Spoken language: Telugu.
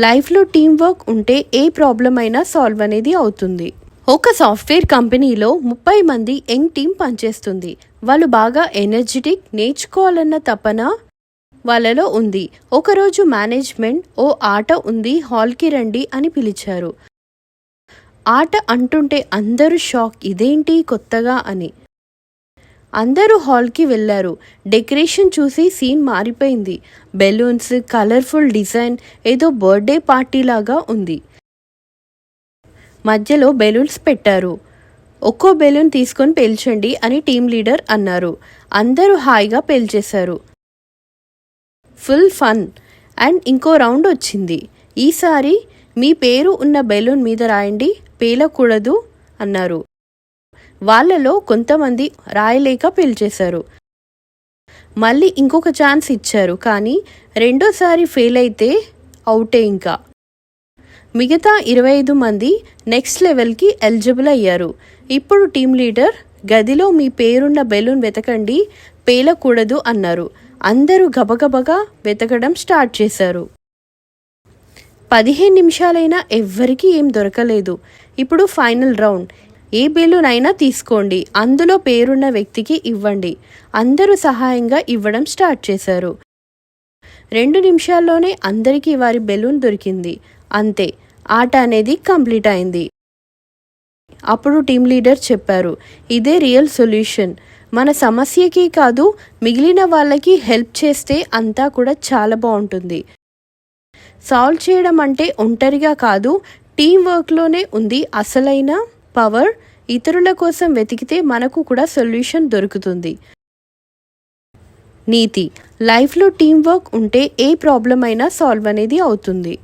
లైఫ్లో టీం వర్క్ ఉంటే ఏ ప్రాబ్లం అయినా సాల్వ్ అనేది అవుతుంది. ఒక సాఫ్ట్వేర్ కంపెనీలో 30 మంది యంగ్ టీం పనిచేస్తుంది. వాళ్ళు బాగా ఎనర్జెటిక్, నేర్చుకోవాలన్న తపన వాళ్ళలో ఉంది. ఒకరోజు మేనేజ్మెంట్ ఓ ఆట ఉంది, హాల్కి రండి అని పిలిచారు. ఆట అంటుంటే అందరూ షాక్, ఇదేంటి కొత్తగా అని. అందరూ హాల్కి వెళ్ళారు. డెకరేషన్ చూసి సీన్ మారిపోయింది. బెలూన్స్, కలర్ఫుల్ డిజైన్, ఏదో బర్త్డే పార్టీలాగా ఉంది. మధ్యలో బెలూన్స్ పెట్టారు. ఒక్కో బెలూన్ తీసుకొని పేల్చండి అని టీం లీడర్ అన్నారు. అందరూ హాయిగా పేల్చేశారు. Full fun. అండ్ ఇంకో రౌండ్ వచ్చింది. ఈసారి మీ పేరు ఉన్న బెలూన్ మీద రాయండి, పేలకూడదు అన్నారు. వాళ్ళలో కొంతమంది రాయలేక పేల్చేశారు. మళ్ళీ ఇంకొక ఛాన్స్ ఇచ్చారు, కానీ రెండోసారి ఫెయిల్ అయితే అవుటే. ఇంకా మిగతా 25 మంది నెక్స్ట్ లెవెల్కి ఎలిజిబుల్ అయ్యారు. ఇప్పుడు టీం లీడర్ గదిలో మీ పేరున్న బెలూన్ వెతకండి, పేలకూడదు అన్నారు. అందరూ గబగబగా వెతకడం స్టార్ట్ చేశారు. 15 నిమిషాలైనా ఎవ్వరికీ ఏం దొరకలేదు. ఇప్పుడు ఫైనల్ రౌండ్. ఏ బెలూన్ అయినా తీసుకోండి, అందులో పేరున్న వ్యక్తికి ఇవ్వండి. అందరూ సహాయంగా ఇవ్వడం స్టార్ట్ చేశారు. 2 నిమిషాల్లోనే అందరికీ వారి బెలూన్ దొరికింది. అంతే, ఆట అనేది కంప్లీట్ అయింది. అప్పుడు టీం లీడర్ చెప్పారు, ఇదే రియల్ సొల్యూషన్. మన సమస్యకి కాదు, మిగిలిన వాళ్ళకి హెల్ప్ చేస్తే అంతా కూడా చాలా బాగుంటుంది. సాల్వ్ చేయడం అంటే ఒంటరిగా కాదు, టీం వర్క్లోనే ఉంది అసలైన పవర్. ఇతరుల కోసం వెతికితే మనకు కూడా సొల్యూషన్ దొరుకుతుంది. నీతి: లైఫ్లో టీం వర్క్ ఉంటే ఏ ప్రాబ్లం అయినా సాల్వ్ అనేది అవుతుంది.